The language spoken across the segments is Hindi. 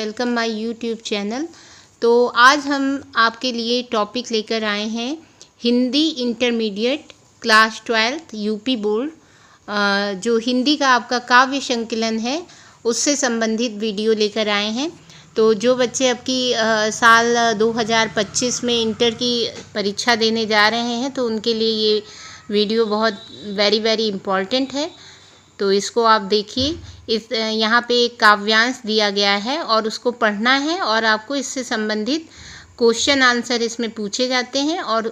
Welcome my YouTube channel. तो आज हम आपके लिए टॉपिक लेकर आए हैं Hindi intermediate class 12th UP board. जो हिंदी का आपका काव्य संकलन है उससे संबंधित वीडियो लेकर आए हैं। तो जो बच्चे अब की साल 2025 में इंटर की परीक्षा देने जा रहे हैं तो उनके लिए ये वीडियो बहुत वेरी इम्पॉर्टेंट है। तो इसको आप देखिए। इस यहाँ पे एक काव्यांश दिया गया है और उसको पढ़ना है और आपको इससे संबंधित क्वेश्चन आंसर इसमें पूछे जाते हैं और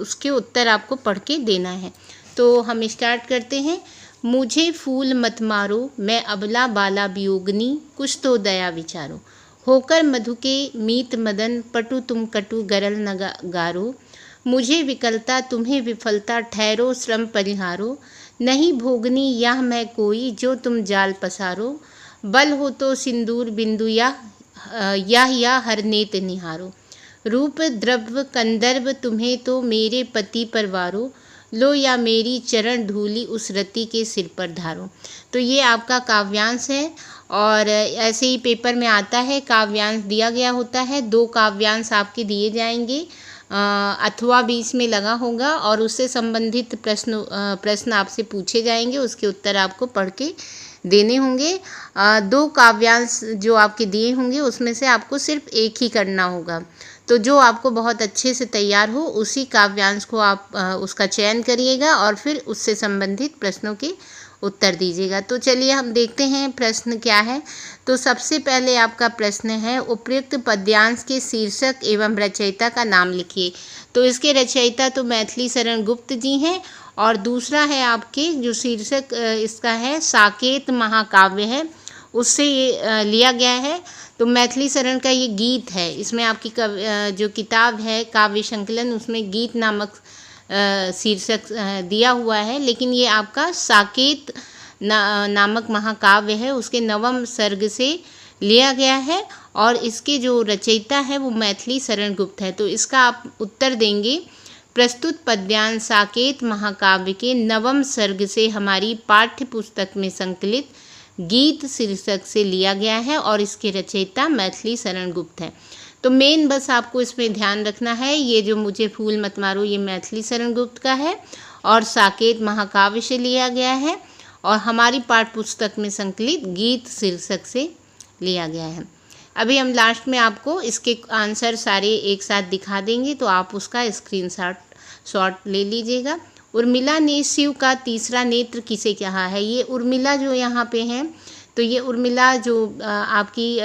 उसके उत्तर आपको पढ़ के देना है। तो हम स्टार्ट करते हैं। मुझे फूल मत मारो, मैं अबला बाला वियोगनी, कुछ तो दया विचारो। होकर मधु के मीत मदन, पटु तुम कटु गरल न गारो। मुझे विकलता तुम्हें विफलता, ठहरो श्रम परिहारो। नहीं भोगनी यह मैं कोई, जो तुम जाल पसारो। बल हो तो सिंदूर बिंदु या हर नेत निहारो। रूप द्रव्य कंदर्व तुम्हें तो मेरे पति परवारो। लो या मेरी चरण धूलि उस रति के सिर पर धारो। तो ये आपका काव्यांश है और ऐसे ही पेपर में आता है, काव्यांश दिया गया होता है। 2 काव्यांश आपके दिए जाएंगे अथवा बीच में लगा होगा और उससे संबंधित प्रश्न आपसे पूछे जाएंगे, उसके उत्तर आपको पढ़ के देने होंगे। 2 काव्यांश जो आपके दिए होंगे उसमें से आपको सिर्फ एक ही करना होगा। तो जो आपको बहुत अच्छे से तैयार हो उसी काव्यांश को आप उसका चयन करिएगा और फिर उससे संबंधित प्रश्नों के उत्तर दीजिएगा। तो चलिए हम देखते हैं प्रश्न क्या है। तो सबसे पहले आपका प्रश्न है, उपयुक्त पद्यांश के शीर्षक एवं रचयिता का नाम लिखिए। तो इसके रचयिता तो मैथिली शरण गुप्त जी हैं और दूसरा है आपके जो शीर्षक इसका है साकेत महाकाव्य है, उससे ये लिया गया है। तो मैथिली शरण का ये गीत है, इसमें आपकी जो किताब है काव्य संकलन उसमें गीत नामक शीर्षक दिया हुआ है, लेकिन ये आपका साकेत नामक महाकाव्य है, उसके नवम सर्ग से लिया गया है और इसके जो रचयिता है वो मैथिली शरण गुप्त है। तो इसका आप उत्तर देंगे, प्रस्तुत पद्यांश साकेत महाकाव्य के नवम सर्ग से हमारी पाठ्य पुस्तक में संकलित गीत शीर्षक से लिया गया है और इसके रचयिता मैथिली शरण गुप्त है। तो मेन बस आपको इसमें ध्यान रखना है, ये जो मुझे फूल मत मारो ये मैथिली शरण गुप्त का है और साकेत महाकाव्य से लिया गया है और हमारी पाठ्य पुस्तक में संकलित गीत शीर्षक से लिया गया है। अभी हम लास्ट में आपको इसके आंसर सारे एक साथ दिखा देंगे, तो आप उसका स्क्रीनशॉट ले लीजिएगा। उर्मिला ने शिव का तीसरा नेत्र किसे कहा है। ये उर्मिला जो यहाँ पे है, तो ये उर्मिला जो आपकी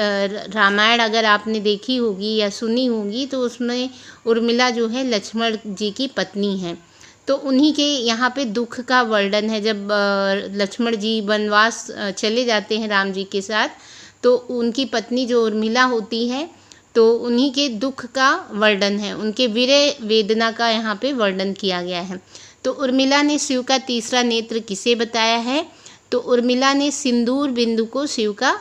रामायण अगर आपने देखी होगी या सुनी होगी तो उसमें उर्मिला जो है लक्ष्मण जी की पत्नी है। तो उन्हीं के यहाँ पे दुख का वर्णन है। जब लक्ष्मण जी वनवास चले जाते हैं राम जी के साथ, तो उनकी पत्नी जो उर्मिला होती है तो उन्हीं के दुख का वर्णन है, उनके विरह वेदना का यहाँ पे वर्णन किया गया है। तो उर्मिला ने शिव का तीसरा नेत्र किसे बताया है। तो उर्मिला ने सिंदूर बिंदु को शिव का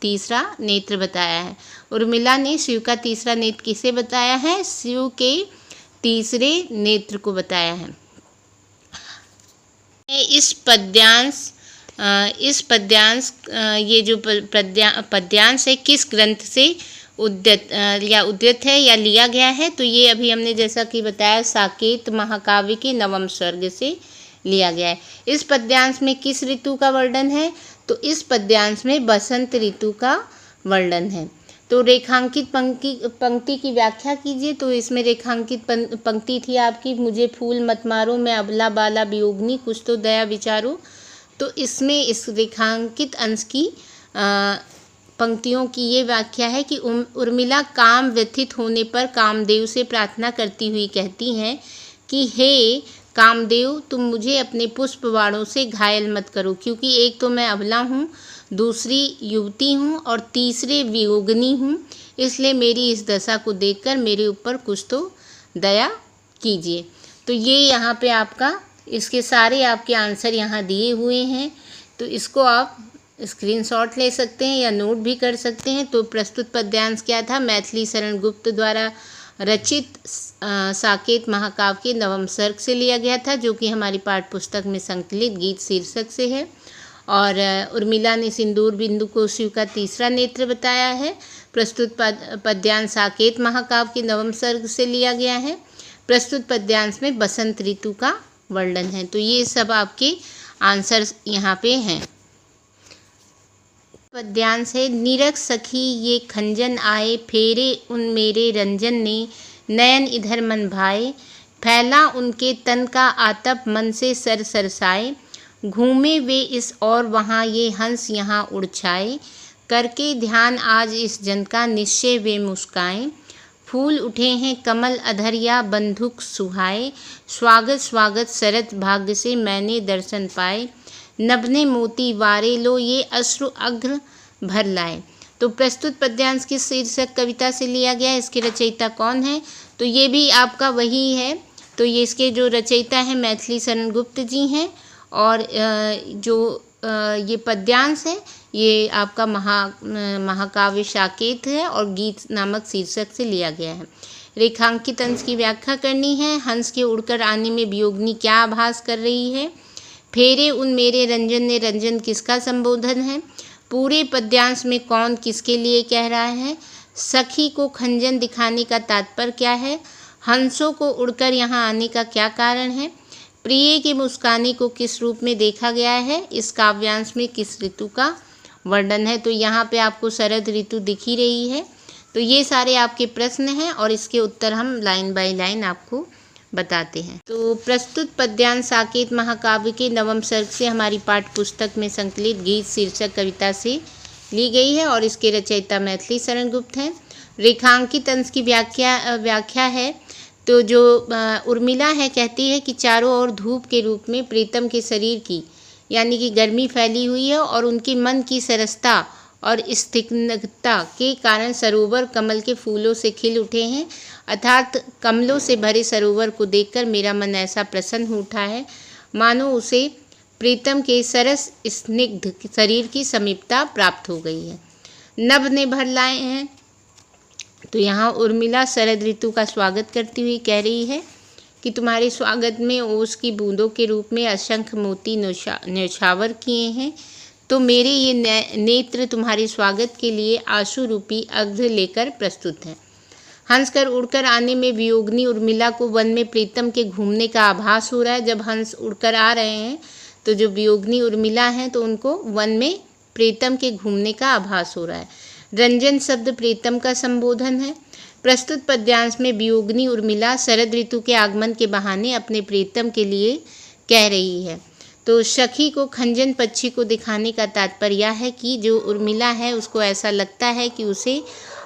तीसरा नेत्र बताया है। उर्मिला ने शिव का तीसरा नेत्र किसे बताया है, शिव के तीसरे नेत्र को बताया है। इस पद्यांश ये जो पद्यांश है किस ग्रंथ से उद्धृत है या लिया गया है। तो ये अभी हमने जैसा कि बताया साकेत महाकाव्य के नवम सर्ग से लिया गया है। इस पद्यांश में किस ऋतु का वर्णन है। तो इस पद्यांश में बसंत ऋतु का वर्णन है। तो रेखांकित पंक्ति की व्याख्या कीजिए। तो इसमें रेखांकित पंक्ति थी आपकी, मुझे फूल मत मारो, मैं अबला बाला वियोगनी, कुछ तो दया विचारो। तो इसमें इस रेखांकित अंश की पंक्तियों की ये व्याख्या है कि उर्मिला काम व्यथित होने पर कामदेव से प्रार्थना करती हुई कहती हैं कि हे कामदेव, तुम मुझे अपने पुष्प बाणों से घायल मत करो, क्योंकि एक तो मैं अबला हूँ, दूसरी युवती हूँ और तीसरे वियोगिनी हूँ, इसलिए मेरी इस दशा को देखकर मेरे ऊपर कुछ तो दया कीजिए। तो ये यहाँ पे आपका इसके सारे आपके आंसर यहाँ दिए हुए हैं, तो इसको आप स्क्रीनशॉट ले सकते हैं या नोट भी कर सकते हैं। तो प्रस्तुत पद्यांश क्या था, मैथिली शरण गुप्त द्वारा रचित साकेत महाकाव्य के नवम सर्ग से लिया गया था, जो कि हमारी पाठ्य पुस्तक में संकलित गीत शीर्षक से है। और उर्मिला ने सिंदूर बिंदु को शिव का तीसरा नेत्र बताया है। प्रस्तुत पद्यांश साकेत महाकाव्य के नवम सर्ग से लिया गया है। प्रस्तुत पद्यांश में बसंत ऋतु का वर्णन है। तो ये सब आपके आंसर यहाँ पे हैं। पद्यांश है, निरख सखी ये खंजन आए, फेरे उन मेरे रंजन ने, नयन इधर मन भाए, फैला उनके तन का आतप मन से सर सरसाए, घूमे वे इस और वहाँ ये हंस यहाँ उड़ छाए, करके ध्यान आज इस जन का निश्चय वे मुस्काएं, फूल उठे हैं कमल अधरिया बंधुक सुहाए, स्वागत स्वागत शरत भाग्य से मैंने दर्शन पाए, नभने मोती वारे लो ये अश्रु अग्र भर लाए। तो प्रस्तुत पद्यांश किस शीर्षक कविता से लिया गया है, इसके रचयिता कौन है? तो ये भी आपका वही है। तो ये इसके जो रचयिता हैं मैथिली शरण गुप्त जी हैं, और जो ये पद्यांश है ये आपका महाकाव्य साकेत है और गीत नामक शीर्षक से लिया गया है। रेखांकित अंश की व्याख्या करनी है। हंस के उड़कर आने में वियोगिनी क्या आभास कर रही है? फेरे उन मेरे रंजन ने, रंजन किसका संबोधन है? पूरे पद्यांश में कौन किसके लिए कह रहा है? सखी को खंजन दिखाने का तात्पर्य क्या है? हंसों को उड़कर यहाँ आने का क्या कारण है? प्रिय के मुस्काने को किस रूप में देखा गया है? इस काव्यांश में किस ऋतु का वर्णन है? तो यहाँ पे आपको शरद ऋतु दिख ही रही है। तो ये सारे आपके प्रश्न हैं और इसके उत्तर हम लाइन बाय लाइन आपको बताते हैं। तो प्रस्तुत पद्यांश साकेत महाकाव्य के नवम सर्ग से हमारी पाठ्य पुस्तक में संकलित गीत शीर्षक कविता से ली गई है और इसके रचयिता मैथिली शरण गुप्त हैं। रेखांकित अंश की व्याख्या है। तो जो उर्मिला है कहती है कि चारों ओर धूप के रूप में प्रीतम के शरीर की यानी कि गर्मी फैली हुई है और उनके मन की सरसता और स्निग्धता के कारण सरोवर कमल के फूलों से खिल उठे हैं, अर्थात कमलों से भरे सरोवर को देखकर मेरा मन ऐसा प्रसन्न हो उठा है मानो उसे प्रीतम के सरस स्निग्ध शरीर की समीपता प्राप्त हो गई है। नभ ने भर लाए हैं। तो यहाँ उर्मिला शरद ऋतु का स्वागत करती हुई कह रही है कि तुम्हारे स्वागत में ओस की बूंदों के रूप में असंख्य मोती न्यौछावर किए हैं, तो मेरे ये नेत्र तुम्हारे स्वागत के लिए आंसू रूपी अर्घ्य लेकर प्रस्तुत हैं। हंस कर उड़कर आने में वियोगिनी उर्मिला को वन में प्रीतम के घूमने का आभास हो रहा है। जब हंस उड़कर आ रहे हैं तो जो वियोगिनी उर्मिला हैं तो उनको वन में प्रीतम के घूमने का आभास हो रहा है। रंजन शब्द प्रीतम का संबोधन है। प्रस्तुत पद्यांश में वियोगिनी उर्मिला शरद ऋतु के आगमन के बहाने अपने प्रीतम के लिए कह रही है। तो सखी को खंजन पक्षी को दिखाने का तात्पर्य यह है कि जो उर्मिला है उसको ऐसा लगता है कि उसे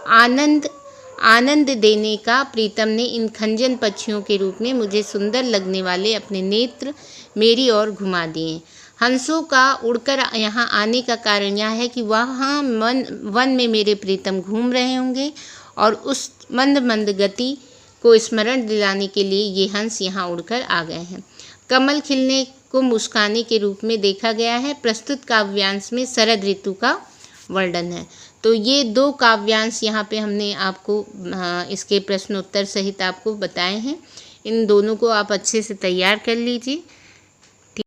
आनंद देने का प्रीतम ने इन खंजन पक्षियों के रूप में मुझे सुंदर लगने वाले अपने नेत्र मेरी ओर घुमा दिए। हंसों का उड़कर यहाँ आने का कारण यह है कि वहाँ वन में मेरे प्रीतम घूम रहे होंगे और उस मंद मंद गति को स्मरण दिलाने के लिए ये हंस यहाँ उड़कर आ गए हैं। कमल खिलने को मुस्काने के रूप में देखा गया है। प्रस्तुत काव्यांश में शरद ऋतु का वर्णन है। तो ये दो काव्यांश यहाँ पे हमने आपको इसके प्रश्नोत्तर सहित आपको बताए हैं। इन दोनों को आप अच्छे से तैयार कर लीजिए।